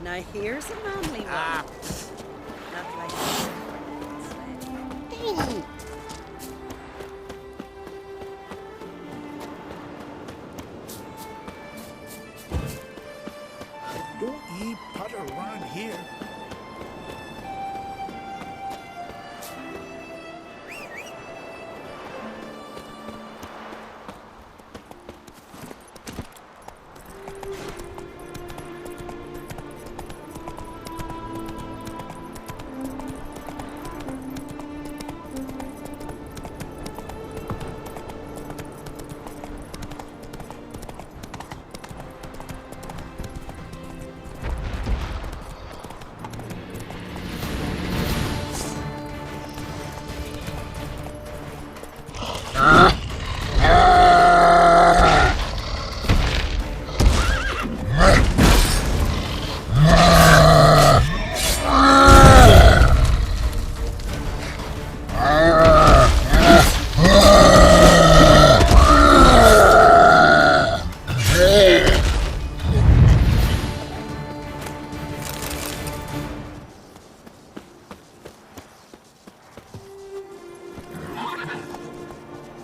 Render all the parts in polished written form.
Now here's a manly one. Not like that. Don't ye putter around here.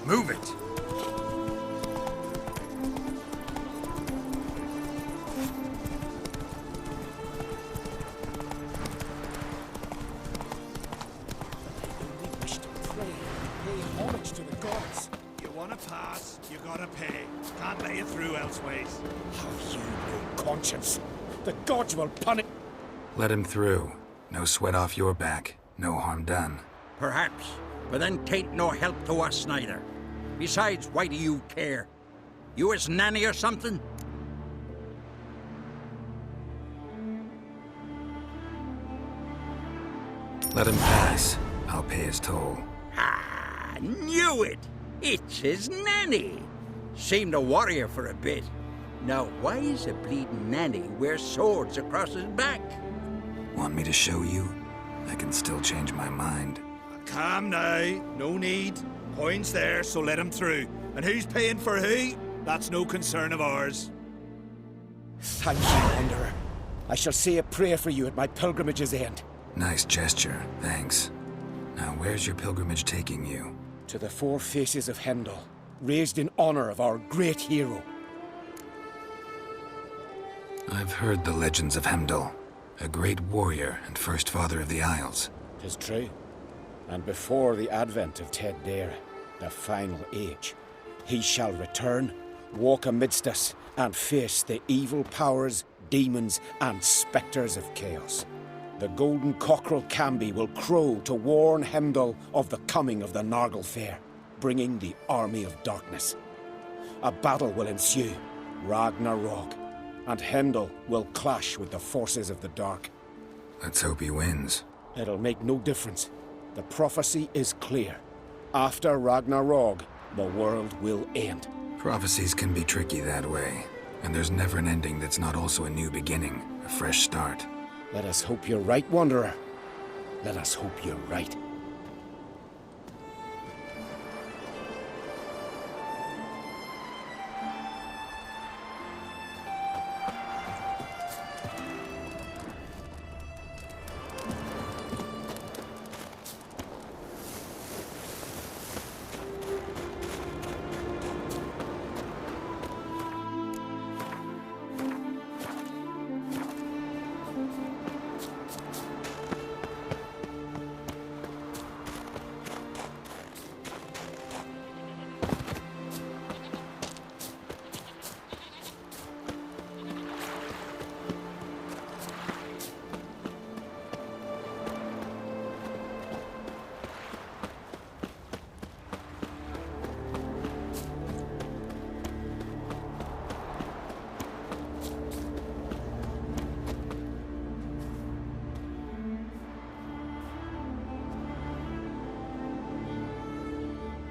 Move it! We wish to pray, pay homage to the gods. You want to pass, you gotta pay. Can't let you through elseways. Have you no conscience? The gods will punish. Let him through. No sweat off your back. No harm done. Perhaps, but then tain't no help to us neither. Besides, why do you care? You his nanny or something? Let him pass. I'll pay his toll. Ah, knew it! It's his nanny! Seemed a warrior for a bit. Now, why is a bleeding nanny wear swords across his back? Want me to show you? I can still change my mind. Calm now, no need. Coin's there, so let him through. And who's paying for who? That's no concern of ours. Thank you, Wanderer. I shall say a prayer for you at my pilgrimage's end. Nice gesture, thanks. Now where's your pilgrimage taking you? To the four faces of Hendel, raised in honor of our great hero. I've heard the legends of Hemdall, a great warrior and first father of the Isles. 'Tis true. And before the advent of Ted Dare, the final age, he shall return, walk amidst us, and face the evil powers, demons, and spectres of chaos. The golden cockerel Camby will crow to warn Hemdall of the coming of the Nargle Fair, bringing the army of darkness. A battle will ensue, Ragnarok, and Hemdall will clash with the forces of the dark. Let's hope he wins. It'll make no difference. The prophecy is clear. After Ragnarok, the world will end. Prophecies can be tricky that way, and there's never an ending that's not also a new beginning, a fresh start. Let us hope you're right, Wanderer. Let us hope you're right.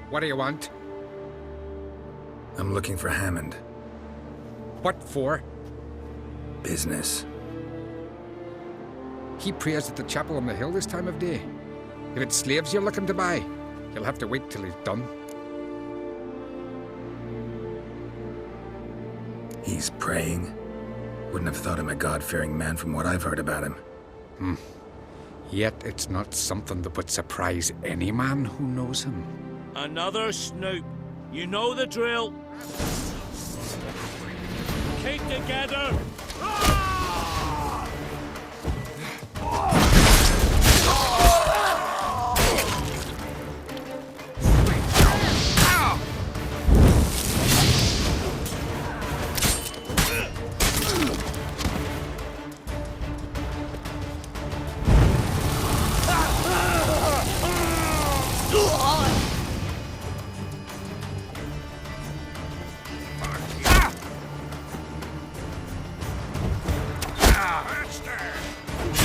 What do you want? I'm looking for Hammond. What for? Business. He prays at the chapel on the hill this time of day. If it's slaves you're looking to buy, you'll have to wait till he's done. He's praying? Wouldn't have thought him a God-fearing man from what I've heard about him. Yet it's not something that would surprise any man who knows him. Another snoop. You know the drill. Keep together.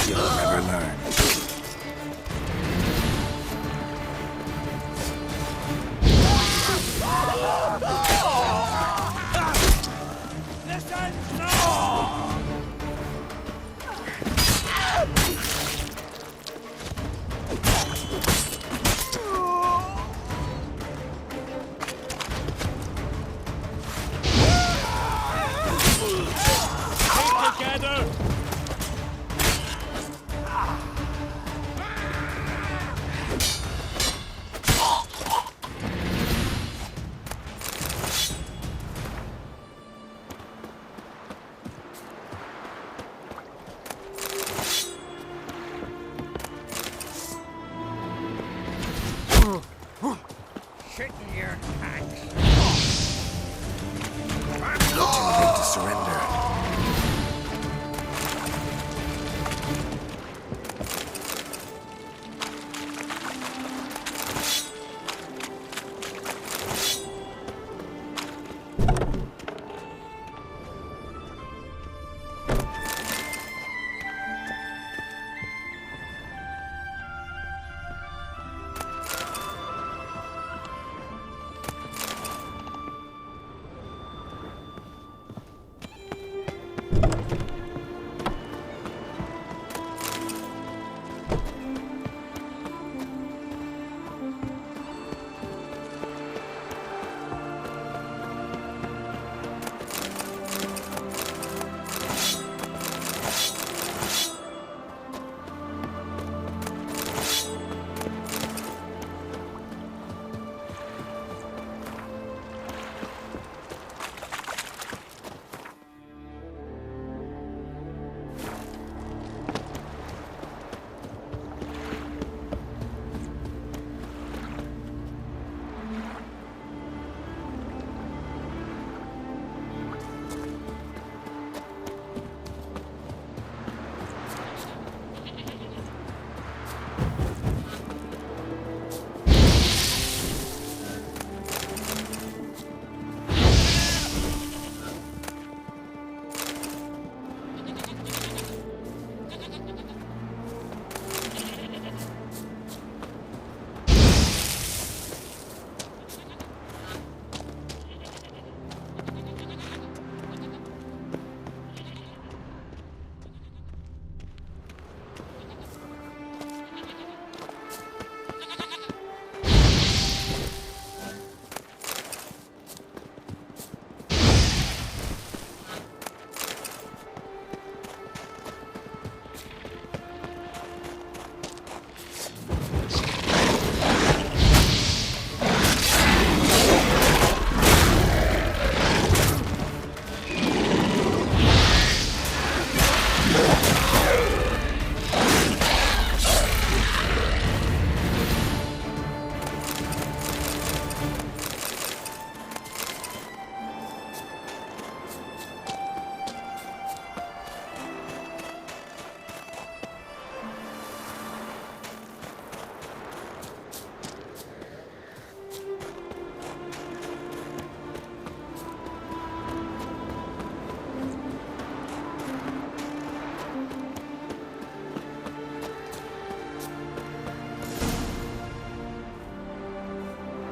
You'll never learn. Together. Sit in your pants. Too late to surrender.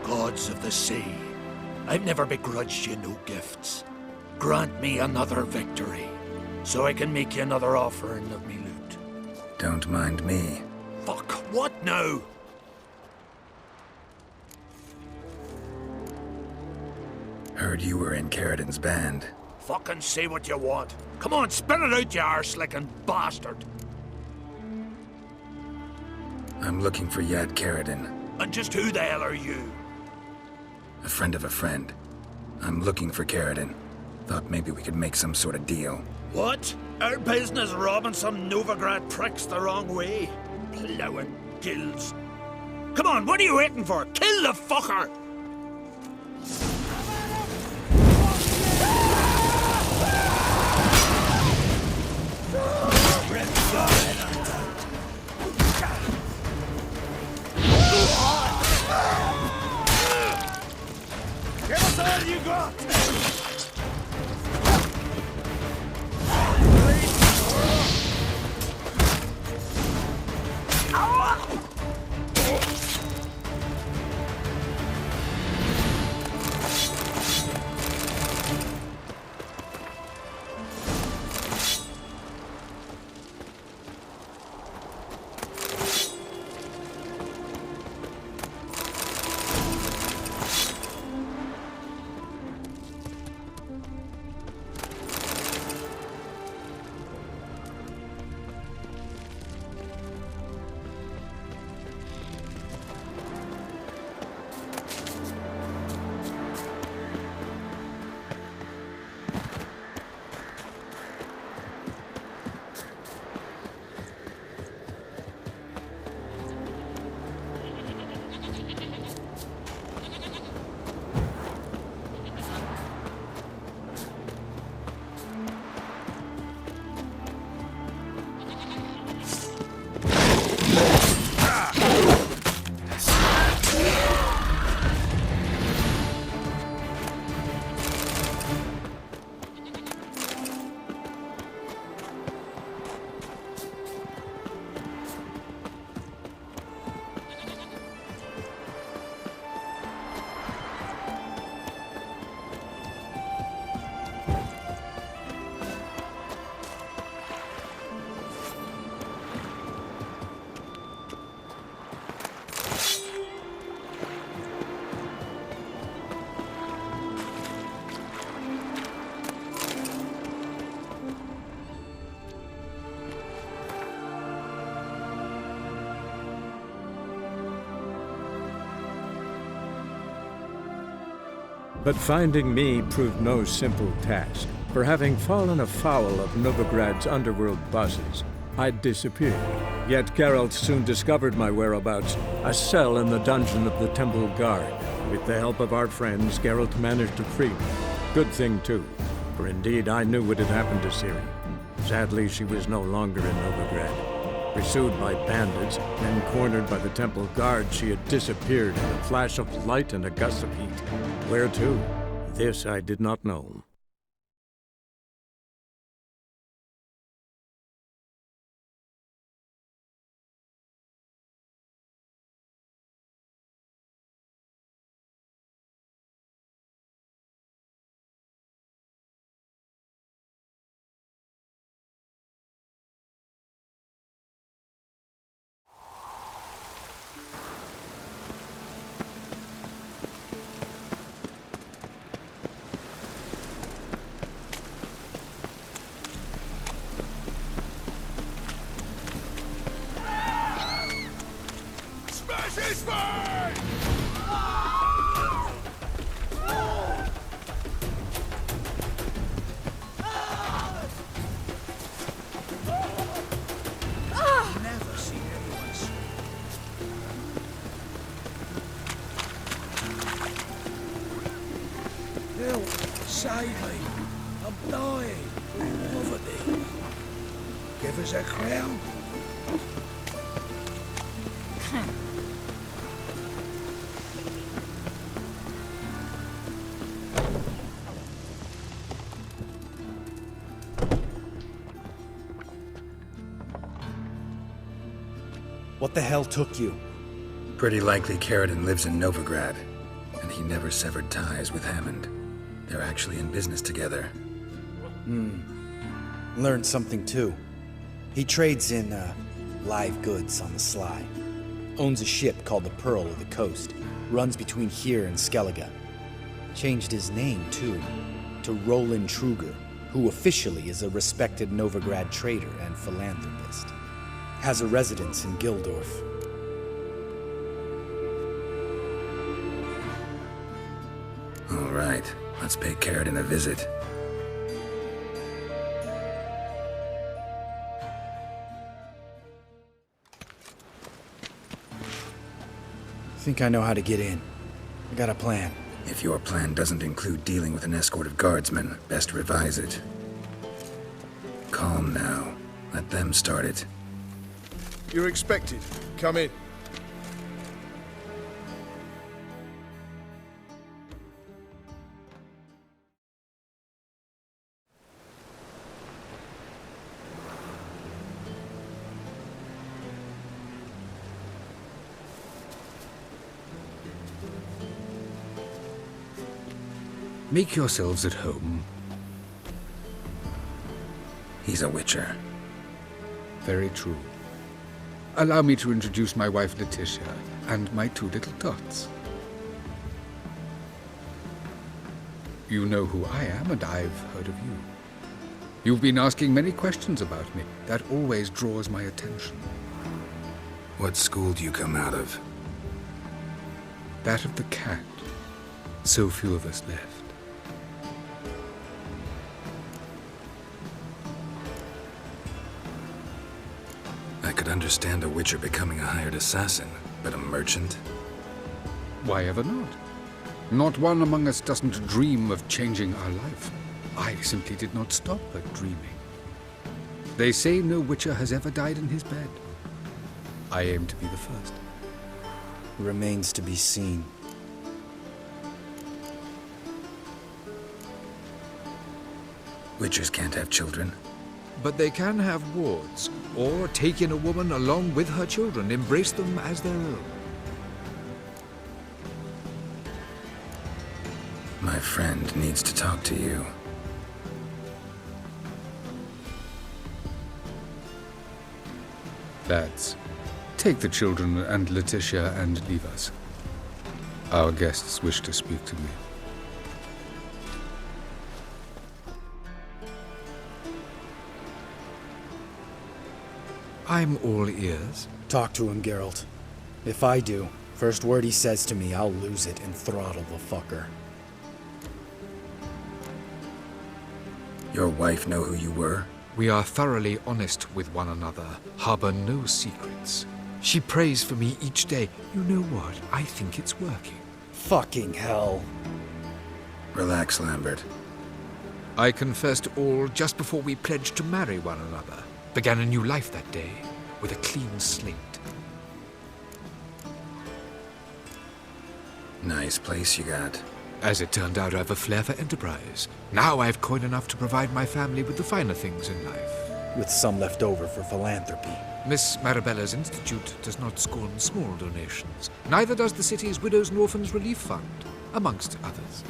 Gods of the sea, I've never begrudged you no gifts. Grant me another victory, so I can make you another offering of me loot. Don't mind me. Fuck, what now? Heard you were in Carradin's band. Fucking say what you want. Come on, spit it out, you arse-licking bastard. I'm looking for Yad Karadin, And just who the hell are you? a friend of a friend. I'm looking for Karadin. Thought maybe we could make some sort of deal. What? Our business robbing some Novigrad pricks the wrong way? Plowing gills. Come on, what are you waiting for? Kill the fucker! Give us all you got! But finding me proved no simple task, for having fallen afoul of Novigrad's underworld bosses, I'd disappeared. Yet Geralt soon discovered my whereabouts, a cell in the dungeon of the Temple Guard. With the help of our friends, Geralt managed to free me. Good thing, too, for indeed I knew what had happened to Ciri. Sadly, she was no longer in Novigrad. Pursued by bandits, then cornered by the Temple Guard, she had disappeared in a flash of light and a gust of heat. Where to? This I did not know. Save me. I'm dying. Poverty. Give us a crown. What the hell took you? Pretty likely Karadin lives in Novigrad, and he never severed ties with Hammond. They're actually in business together. Learned something too. He trades in, live goods on the sly. Owns a ship called the Pearl of the Coast. Runs between here and Skellige. Changed his name too. to Roland Truger, who officially is a respected Novigrad trader and philanthropist. Has a residence in Gildorf. All right, let's pay Carradine a visit. Think I know how to get in. I got a plan. If your plan doesn't include dealing with an escort of guardsmen, best revise it. Calm now. Let them start it. You're expected. Come in. Make yourselves at home. He's a witcher. Very true. Allow me to introduce my wife Letitia and my two little tots. You know who I am, and I've heard of you. You've been asking many questions about me. That always draws my attention. What school do you come out of? That of the cat. So few of us left. I could understand a witcher becoming a hired assassin, but a merchant? Why ever not? Not one among us doesn't dream of changing our life. I simply did not stop at dreaming. They say no witcher has ever died in his bed. I aim to be the first. Remains to be seen. Witchers can't have children. But they can have wards, or take in a woman along with her children, embrace them as their own. My friend needs to talk to you. Lads, take the children and Letitia and leave us. Our guests wish to speak to me. I'm all ears. Talk to him, Geralt. If I do, first word he says to me, I'll lose it and throttle the fucker. Your wife know who you were? We are thoroughly honest with one another, harbor no secrets. She prays for me each day. You know what? I think it's working. Fucking hell. Relax, Lambert. I confessed all just before we pledged to marry one another. Began a new life that day, with a clean slate. Nice place you got. As it turned out, I have a flair for enterprise. Now I have coin enough to provide my family with the finer things in life. With some left over for philanthropy. Miss Marabella's institute does not scorn small donations. Neither does the city's Widows and Orphans Relief Fund, amongst others.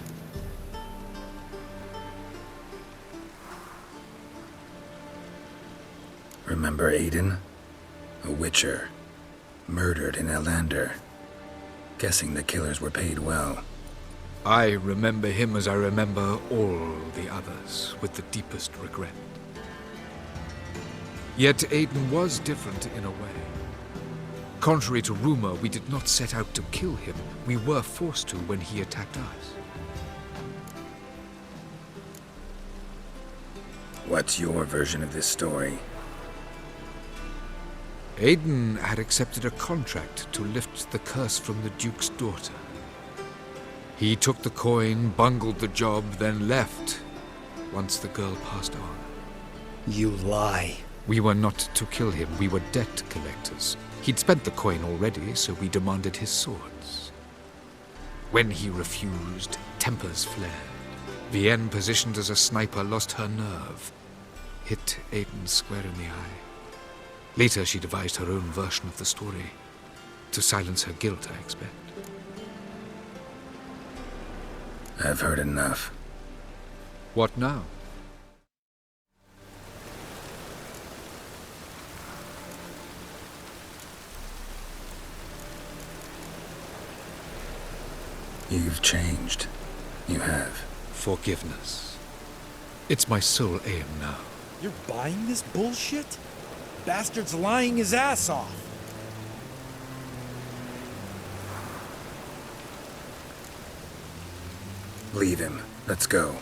Remember Aiden? A witcher. Murdered in Elander. Guessing the killers were paid well. I remember him as I remember all the others, with the deepest regret. Yet Aiden was different in a way. Contrary to rumor, we did not set out to kill him. We were forced to when he attacked us. What's your version of this story? Aiden had accepted a contract to lift the curse from the Duke's daughter. He took the coin, bungled the job, then left once the girl passed on. You lie. We were not to kill him. We were debt collectors. He'd spent the coin already, so we demanded his swords. When he refused, tempers flared. Vienne, positioned as a sniper, lost her nerve. Hit Aiden square in the eye. Later, she devised her own version of the story. To silence her guilt, I expect. I've heard enough. What now? You've changed. You have. Forgiveness. It's my sole aim now. You're buying this bullshit? Bastard's lying his ass off. Leave him. Let's go.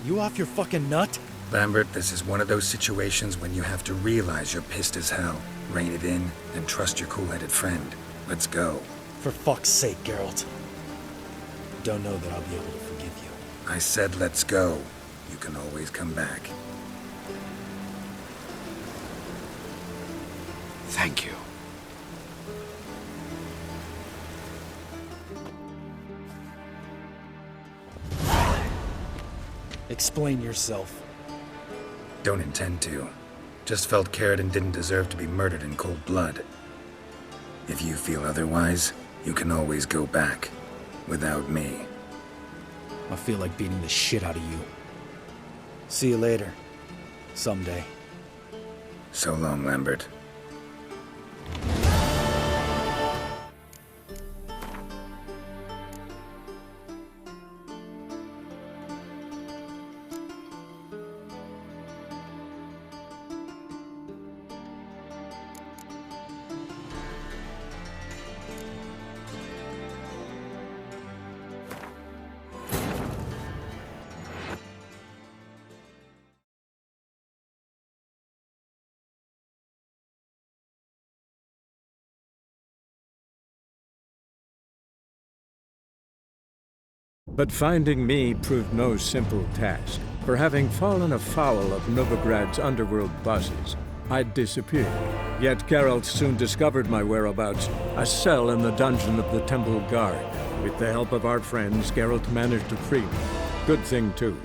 You off your fucking nut? Lambert, this is one of those situations when you have to realize you're pissed as hell, rein it in, and trust your cool-headed friend. Let's go. For fuck's sake, Geralt. Don't know that I'll be able to forgive you. I said let's go. You can always come back. Thank you. Explain yourself. Don't intend to. Just felt Carradine didn't deserve to be murdered in cold blood. If you feel otherwise, you can always go back. Without me. I feel like beating the shit out of you. See you later. Someday. So long, Lambert. But finding me proved no simple task, for having fallen afoul of Novigrad's underworld bosses, I'd disappeared. Yet Geralt soon discovered my whereabouts, a cell in the dungeon of the Temple Guard. With the help of our friends, Geralt managed to free me. Good thing too,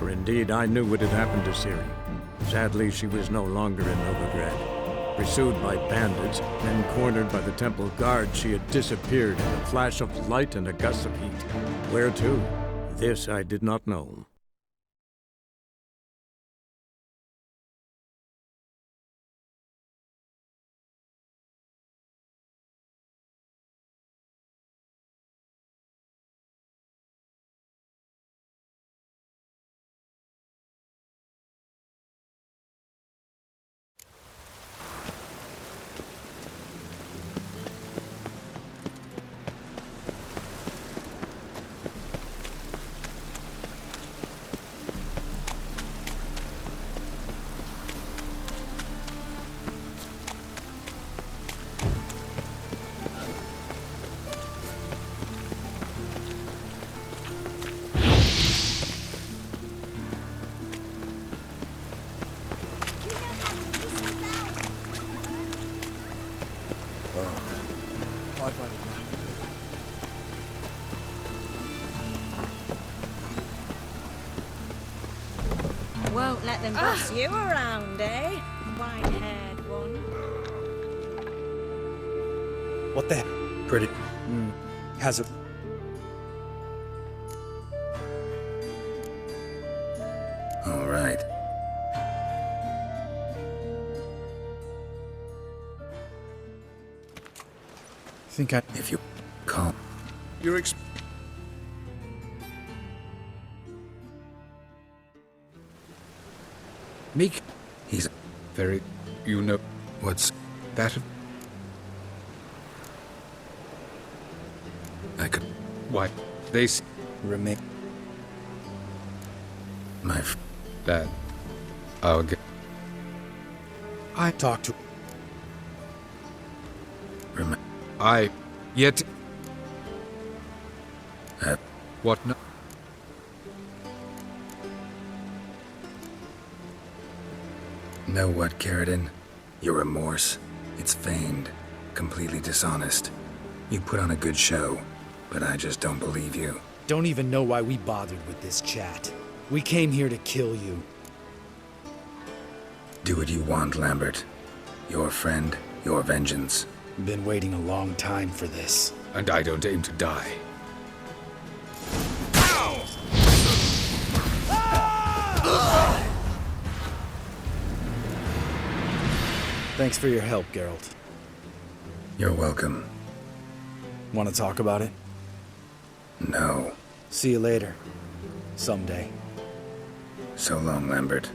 for indeed I knew what had happened to Ciri. Sadly, she was no longer in Novigrad. Pursued by bandits, then cornered by the Temple Guard, she had disappeared in a flash of light and a gust of heat. Where to? This I did not know. Won't let them boss you around, eh? White-haired one. What the heck? Pretty. Has a... All right. Think I... If you call. You're Meek. He's Very... You know... what's That... I could Why? They... Remain... my That... I'll get... I talked to... I... Yet... What no... Know what, Carradine? Your remorse. It's feigned. Completely dishonest. You put on a good show, but I just don't believe you. Don't even know why we bothered with this chat. We came here to kill you. Do what you want, Lambert. Your friend, your vengeance. Been waiting a long time for this. And I don't aim to die. Thanks for your help, Geralt. You're welcome. Want to talk about it? No. See you later. Someday. So long, Lambert.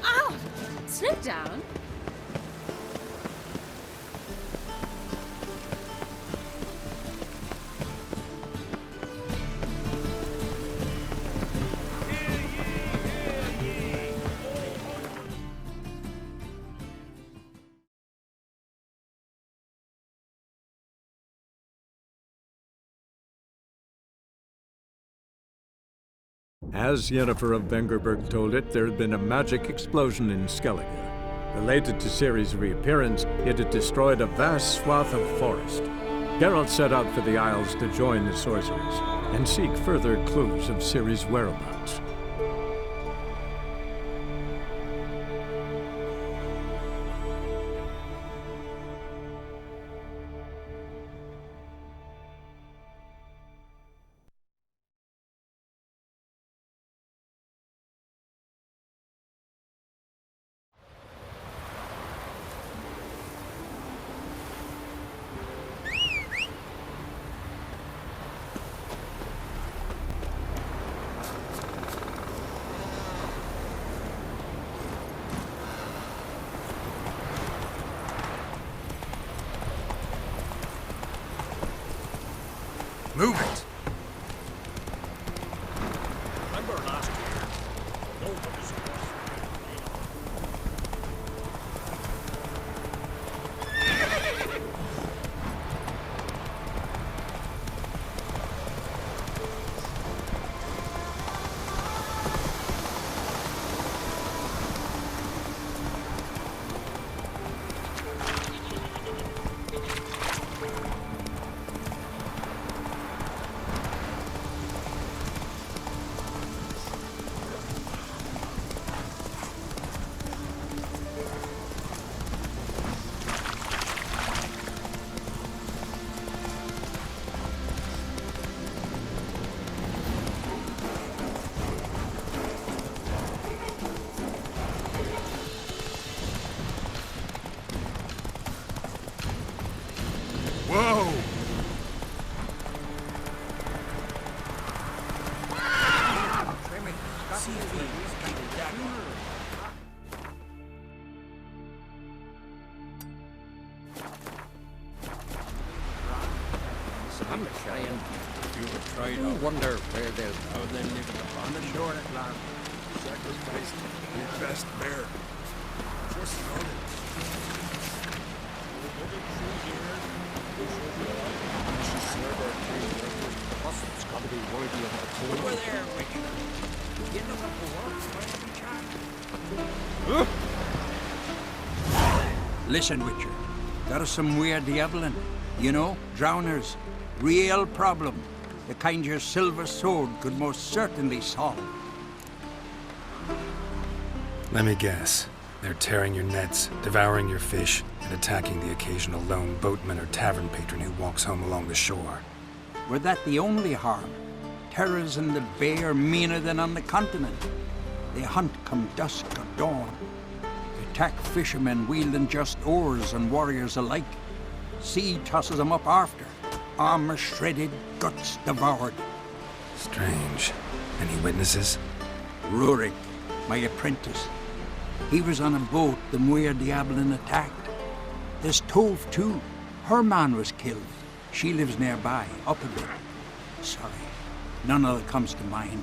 Ow! Slow down. As Yennefer of Vengerberg told it, there had been a magic explosion in Skellige. Related to Ciri's reappearance, it had destroyed a vast swath of forest. Geralt set out for the Isles to join the sorcerers and seek further clues of Ciri's whereabouts. Move it! Remember last year? Nobody's Whoa! I'm trying. You were trying. I wonder where they'll how they live upon the shore at last. Sacrifice the best bear. Just running. It's got to be worthy of the pool. Over there, Richard. You looking for work, Listen, Richard. There is some weird diabling. You know, drowners. Real problem. The kind your silver sword could most certainly solve. Let me guess. They're tearing your nets, devouring your fish, and attacking the occasional lone boatman or tavern patron who walks home along the shore. Were that the only harm? Terrors in the bay are meaner than on the continent. They hunt come dusk or dawn. They attack fishermen wielding just oars and warriors alike. Sea tosses them up after. Armor shredded, guts devoured. Strange. Any witnesses? Rurik, my apprentice. He was on a boat the Muir Diablin attacked. There's Tove, too. Her man was killed. She lives nearby, up a bit. Sorry, none other comes to mind.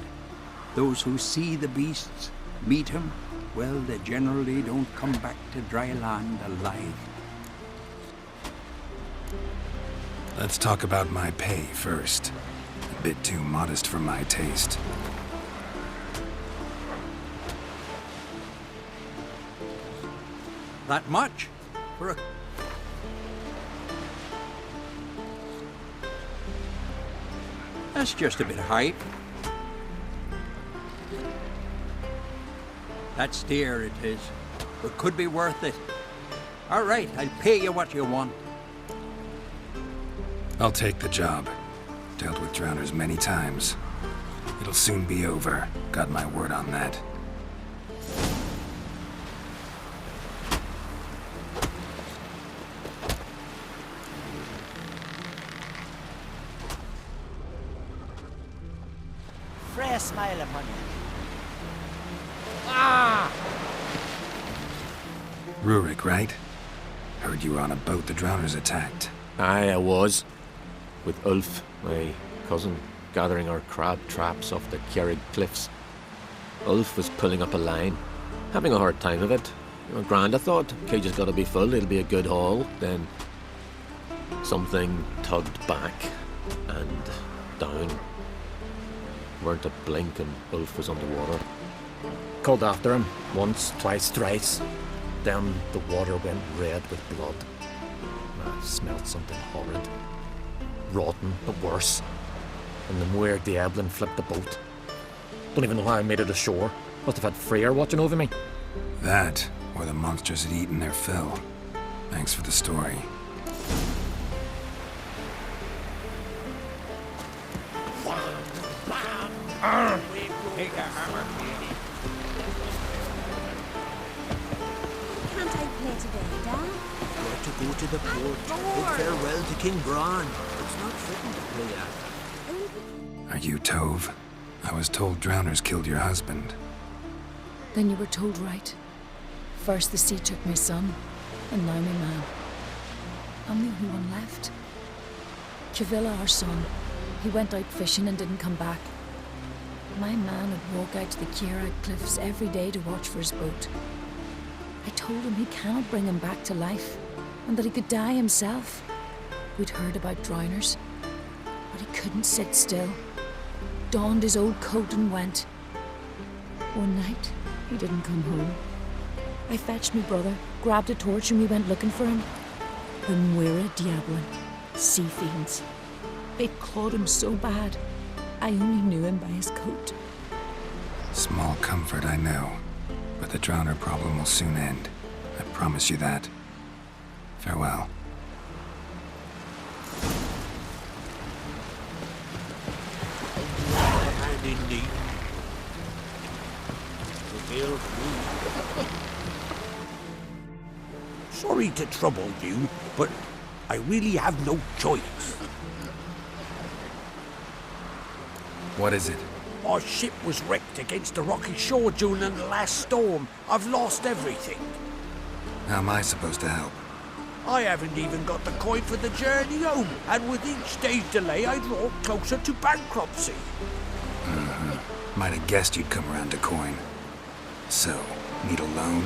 Those who see the beasts, meet him, well, they generally don't come back to dry land alive. Let's talk about my pay first. Bit too modest for my taste. That much? For a... That's just a bit high. That's dear, it is. But could be worth it. All right, I'll pay you what you want. I'll take the job. Dealt with drowners many times. It'll soon be over. Got my word on that. Fresh smile upon you. Rurik, right? Heard you were on a boat the drowners attacked. Aye, I was. With Ulf, my cousin, gathering our crab traps off the Kjerrig cliffs. Ulf was pulling up a line, having a hard time of it. Grand, I thought. Cage has got to be full, it'll be a good haul. Then something tugged back and down. Weren't a blink and Ulf was underwater. Called after him once, twice, thrice. Then the water went red with blood. I smelled something horrid. Rotten, but worse. And the Muir Diablin flipped the boat. Don't even know how I made it ashore. Must have had Freyr watching over me. That, or the monsters had eaten their fill. Thanks for the story. Can't I play today, Dad? You're to go to the port. Bid farewell to King Bran. It's not fitting to play at. Are you Tove? I was told drowners killed your husband. Then you were told right. First the sea took my son, and now my man. I'm the only one left. Kavilla, our son, he went out fishing and didn't come back. My man would walk out to the Kjerrig cliffs every day to watch for his boat. I told him he cannot bring him back to life, and that he could die himself. We'd heard about drowners, but he couldn't sit still. Donned his old coat and went. One night, he didn't come home. I fetched my brother, grabbed a torch, and we went looking for him. The Muir Diablin, sea fiends. They'd clawed him so bad, I only knew him by his coat. Small comfort, I know. But the drowner problem will soon end. I promise you that. Farewell. And indeed. Sorry to trouble you, but I really have no choice. What is it? Our ship was wrecked against a rocky shore during the last storm. I've lost everything. How am I supposed to help? I haven't even got the coin for the journey home, and with each day's delay, I draw closer to bankruptcy. Might have guessed you'd come around to coin. So, need a loan?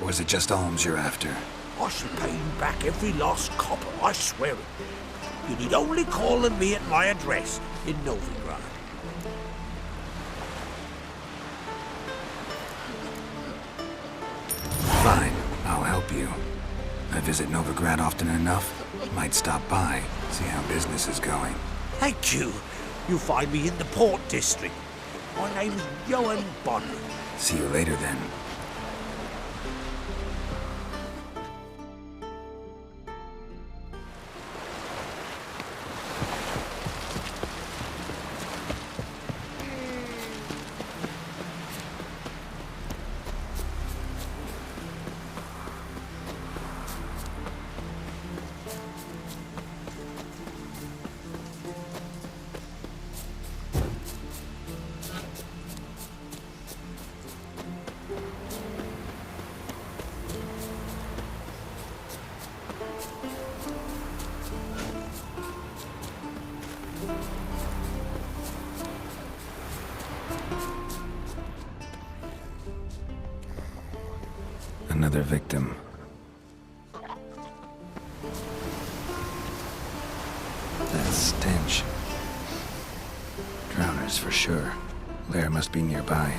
Or is it just alms you're after? I shall pay you back every last copper, I swear it. You need only call on me at my address in Novigrad. Fine, I'll help you. I visit Novigrad often enough. Might stop by, see how business is going. Thank you. You'll find me in the Port District. My name's Johan Bonner. See you later then. Another victim. That stench. sure. Lair must be nearby.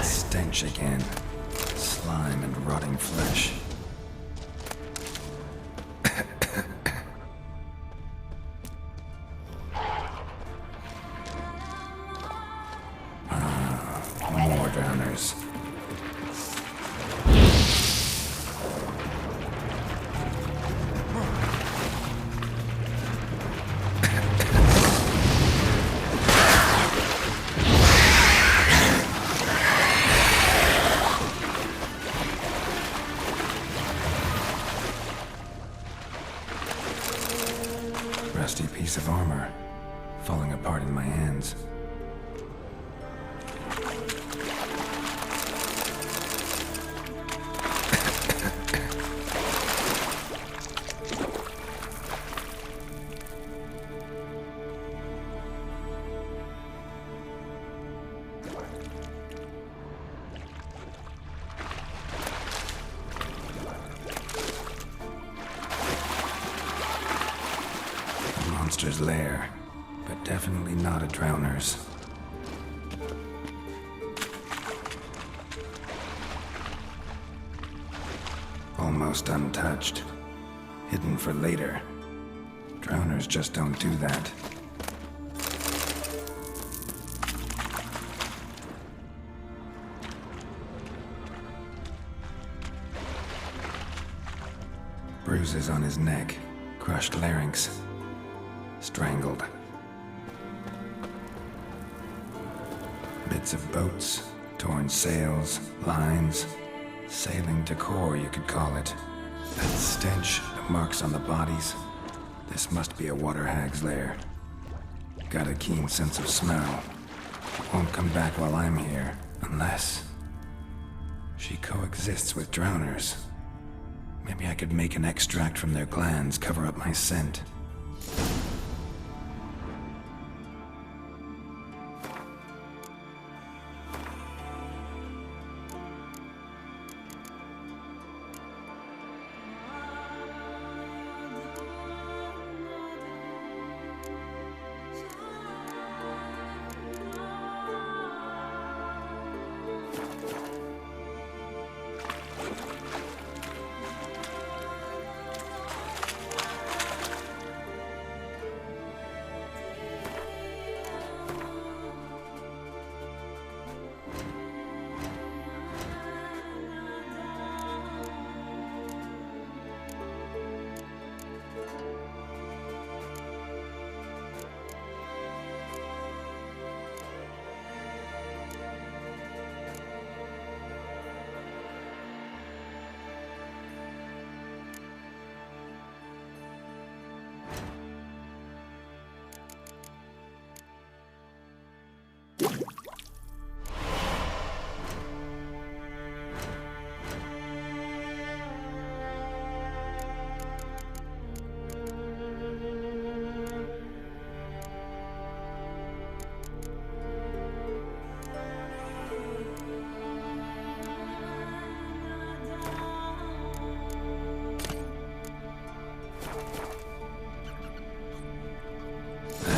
Stench again. Slime and rotting flesh. More drowners. Rusty piece of armor, falling apart in my hands. Monster's lair, but definitely not a drowner's. Almost untouched. Hidden for later. Drowners just don't do that. Bruises on his neck, crushed larynx. Strangled. Bits of boats, torn sails, lines, sailing decor, you could call it. That stench, the marks on the bodies. This must be a water hag's lair. Got a keen sense of smell. Won't come back while I'm here, unless she coexists with drowners. Maybe I could make an extract from their glands cover up my scent.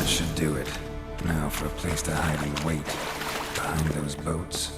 That should do it. Now for a place to hide and wait. Behind those boats.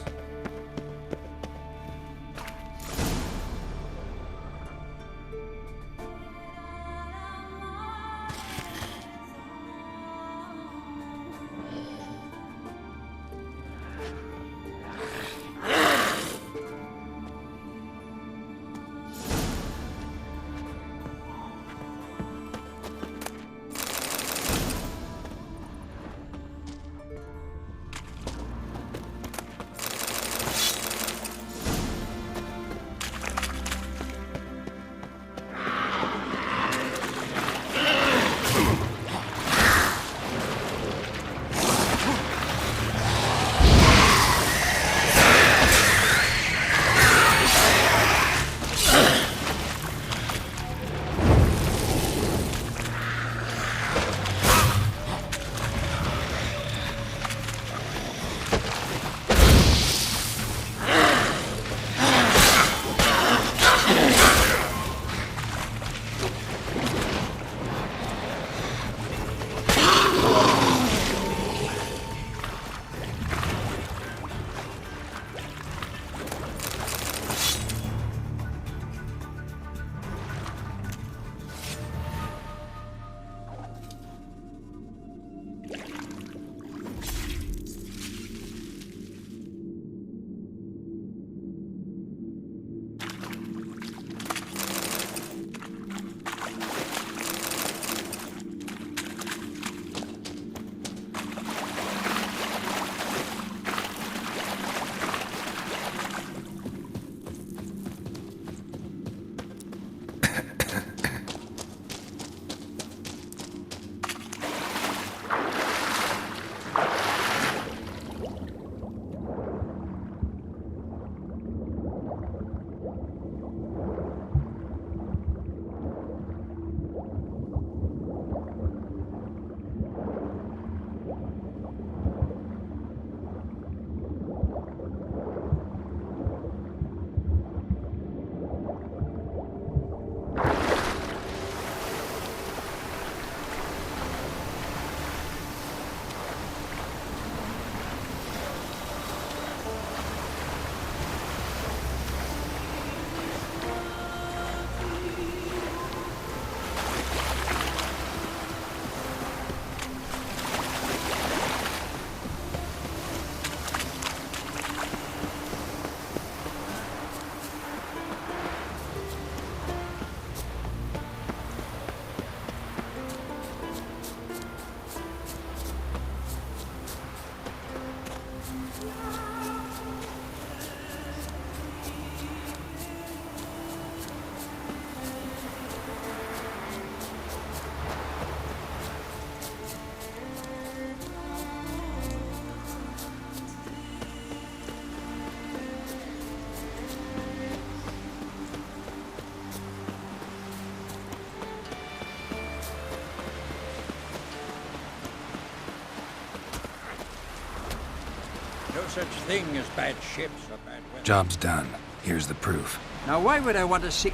No such thing as bad ships or bad weather. Job's done. Here's the proof. Now why would I want to see...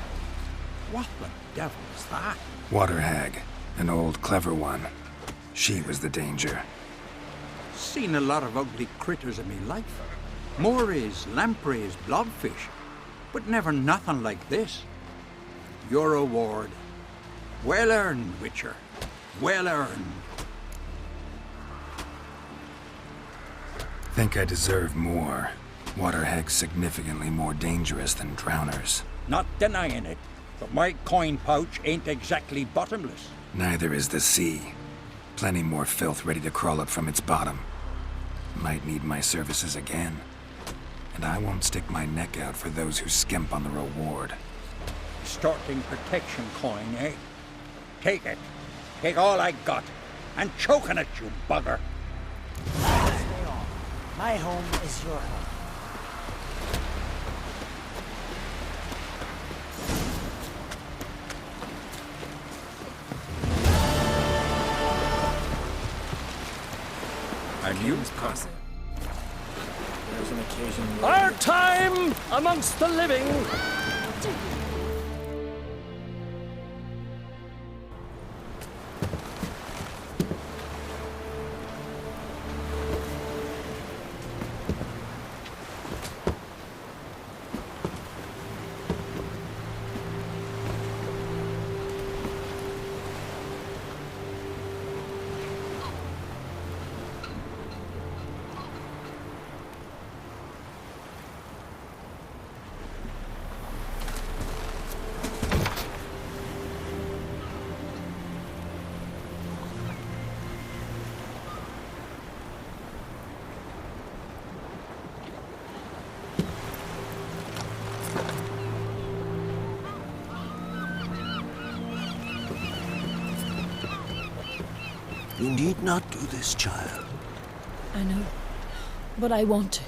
What the devil is that? Water hag. An old, clever one. She was the danger. Seen a lot of ugly critters in me life. Morays, lampreys, blobfish. But never nothing like this. Your reward. Well earned, Witcher. Well earned. Think I deserve more. Water hags significantly more dangerous than drowners. Not denying it, but my coin pouch ain't exactly bottomless. Neither is the sea. Plenty more filth ready to crawl up from its bottom. Might need my services again. And I won't stick my neck out for those who skimp on the reward. Starting protection coin, eh? Take it. Take all I got. And choking at you, bugger. Stay on. My home is your home. And you cousin. There's an occasion where... Our time amongst the living! You need not do this, child. I know, but I want to.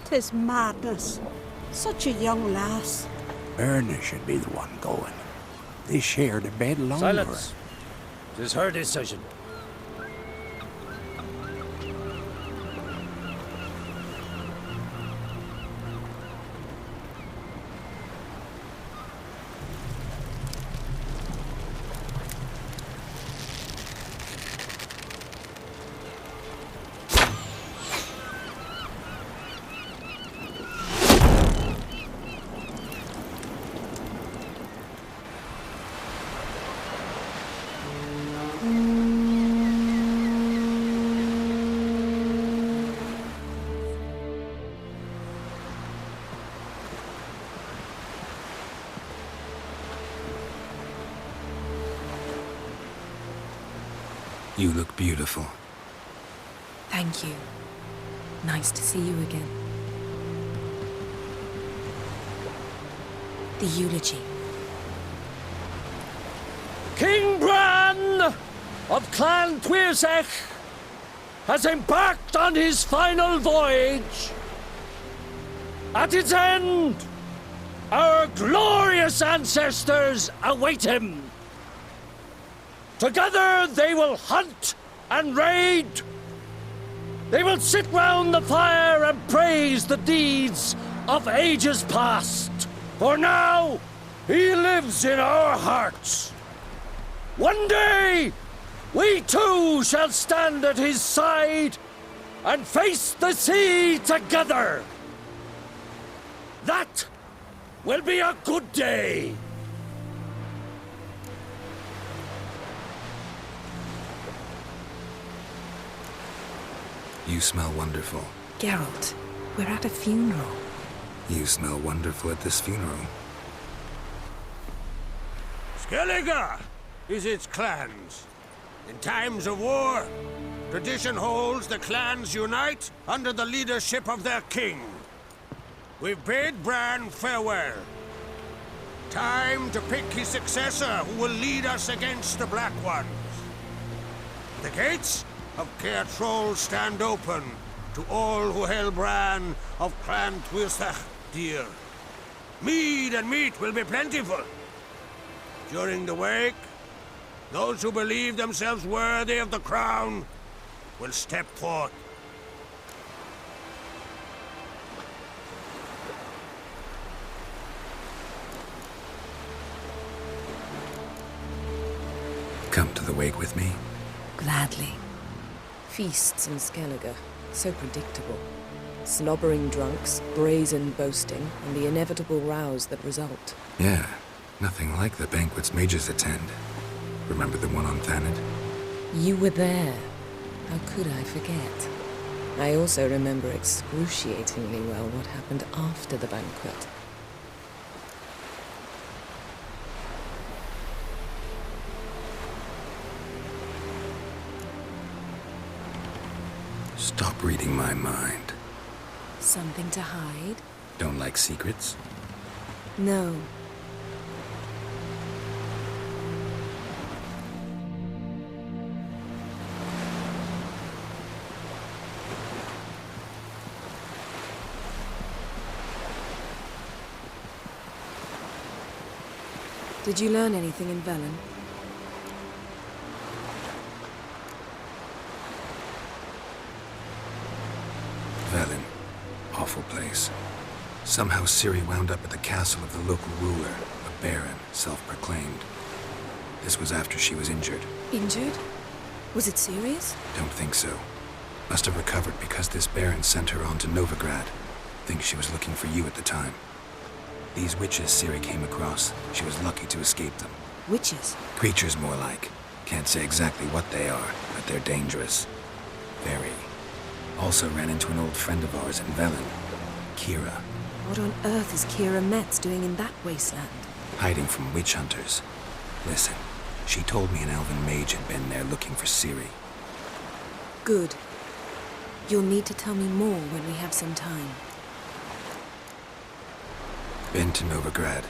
Tis madness. Such a young lass. Erna should be the one going. They shared a bed longer. Silence. Tis her decision. You look beautiful. Thank you. Nice to see you again. The eulogy. King Bran of Clan Tuirsech has embarked on his final voyage. At its end, our glorious ancestors await him. Together they will hunt and raid. They will sit round the fire and praise the deeds of ages past. For now, he lives in our hearts. One day, we too shall stand at his side and face the sea together. That will be a good day. You smell wonderful. Geralt, we're at a funeral. You smell wonderful at this funeral. Skellige is its clans. In times of war, tradition holds the clans unite under the leadership of their king. We've bid Bran farewell. Time to pick his successor who will lead us against the Black Ones. The gates of Caer Troll stand open to all who held Bran of Clan Tuirsech dear. Mead and meat will be plentiful. During the wake, those who believe themselves worthy of the crown will step forth. Come to the wake with me? Gladly. Feasts in Skellige, so predictable. Slobbering drunks, brazen boasting, and the inevitable rows that result. Yeah, nothing like the banquets mages attend. Remember the one on Thanedd? You were there. How could I forget? I also remember excruciatingly well what happened after the banquet. Stop reading my mind. Something to hide? Don't like secrets? No. Did you learn anything in Velen? Velen. Awful place. Somehow Ciri wound up at the castle of the local ruler, a baron, self-proclaimed. This was after she was injured. Injured? Was it serious? Don't think so. Must have recovered because this baron sent her on to Novigrad. Think she was looking for you at the time. These witches Ciri came across, she was lucky to escape them. Witches? Creatures more like. Can't say exactly what they are, but they're dangerous. Very. Also ran into an old friend of ours in Velen, Kira, What on earth is Kira Metz doing in that wasteland? hiding from witch hunters. Listen, she told me an elven mage had been there looking for Ciri. Good. You'll need to tell me more when we have some time. Been to Novigrad.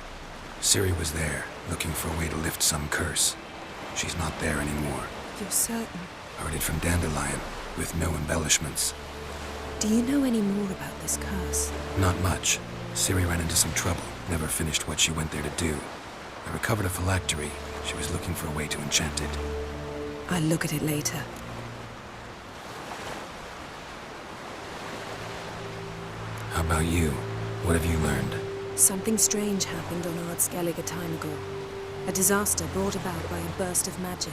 Ciri was there, looking for a way to lift some curse. She's not there anymore. You're certain? Heard it from Dandelion, with no embellishments. Do you know any more about this curse? Not much. Ciri ran into some trouble, never finished what she went there to do. I recovered a phylactery. She was looking for a way to enchant it. I'll look at it later. How about you? What have you learned? Something strange happened on Ard Skellige a time ago. A disaster brought about by a burst of magic.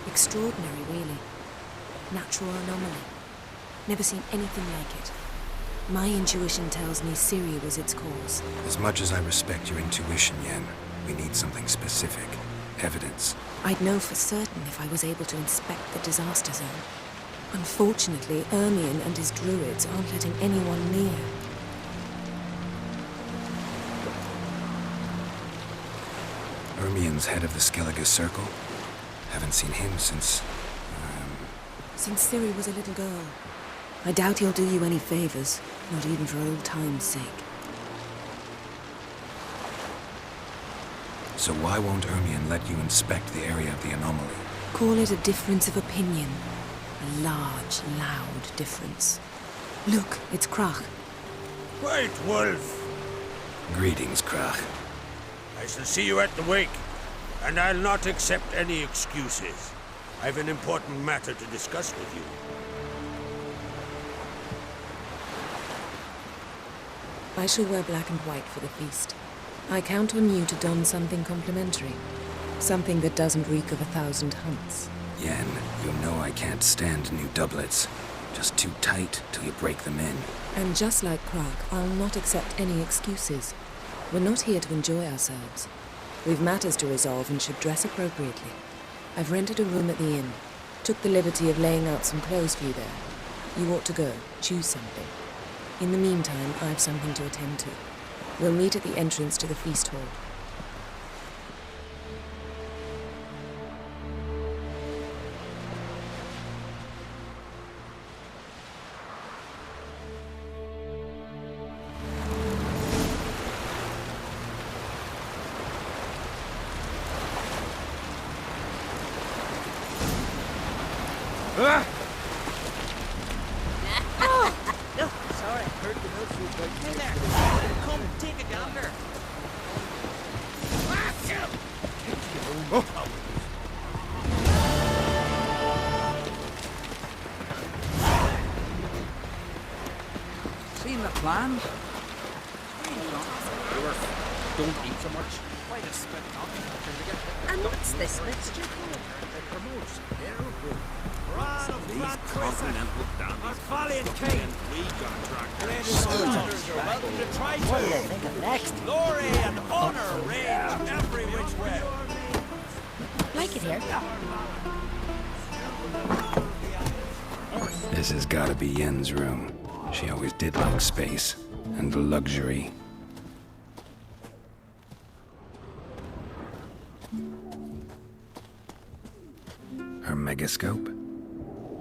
Extraordinary, really. Natural anomaly. Never seen anything like it. My intuition tells me Ciri was its cause. As much as I respect your intuition, Yen, we need something specific. Evidence. I'd know for certain if I was able to inspect the disaster zone. Unfortunately, Ermion and his druids aren't letting anyone near. Ermion's head of the Skellige Circle? Haven't seen him since... Since Ciri was a little girl. I doubt he'll do you any favors, not even for old time's sake. So why won't Ermion let you inspect the area of the anomaly? Call it a difference of opinion. A large, loud difference. Look, it's Krach. White Wolf! Greetings, Krach. I shall see you at the wake, and I'll not accept any excuses. I've an important matter to discuss with you. I shall wear black and white for the feast. I count on you to don something complimentary. Something that doesn't reek of 1,000 hunts. Yen, you know I can't stand new doublets. Just too tight till you break them in. And just like Krach, I'll not accept any excuses. We're not here to enjoy ourselves. We've matters to resolve and should dress appropriately. I've rented a room at the inn. Took the liberty of laying out some clothes for you there. You ought to go. Choose something. In the meantime, I have something to attend to. We'll meet at the entrance to the feast hall. Sorry, I heard the notes were like... Hey there! Come, take a gander! Seen the plans? Don't eat so much. Why just spend nothing? And what's this mixture called? It promotes air growth. These continental dandies. Our valiant king! We contractors. Soldiers are welcome to try to. What do you think of next? Glory and honor reign every which way. Like it here. This has gotta be Yen's room. She always did like space and luxury. Her megascope?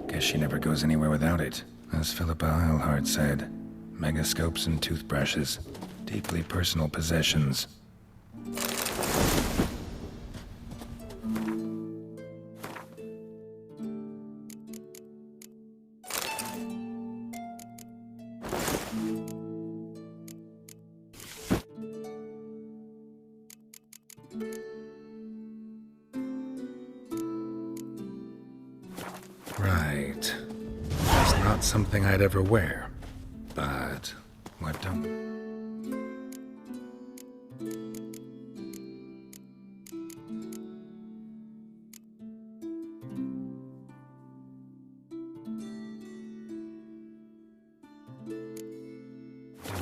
Guess she never goes anywhere without it. As Philippa Eilhart said, megascopes and toothbrushes, deeply personal possessions. Right. That's not something I'd ever wear. But what don't...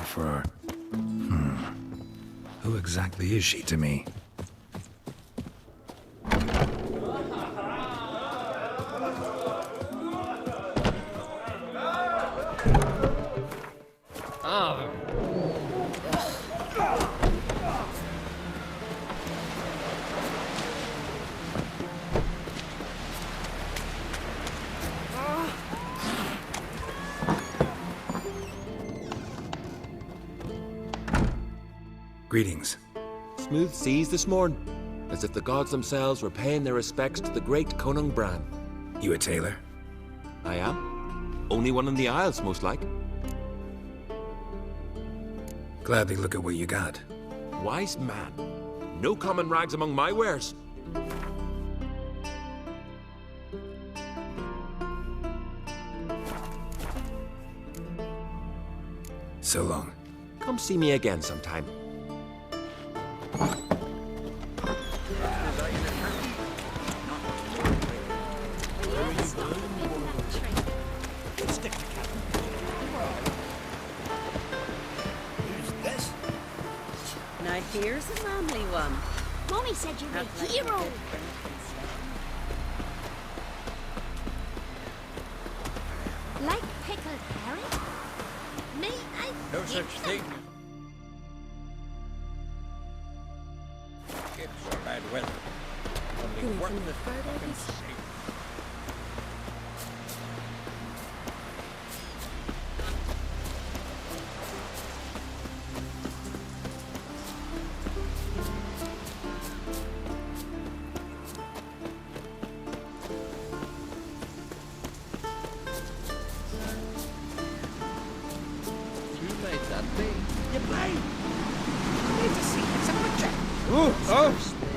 For... Who exactly is she to me? Ah. Greetings. Smooth seas this morn, as if the gods themselves were paying their respects to the great Conung Bran. You a tailor? I am. Only one in the Isles, most like. Gladly look at what you got. Wise man. No common rags among my wares. So long. Come see me again sometime. Now here's a manly one. Mommy said you were a hero. Like pickled herring? Me, I... No such thing. Ships are bad weather. Only work the fucking sea. You play? I need to see this. I'm a check. Oh!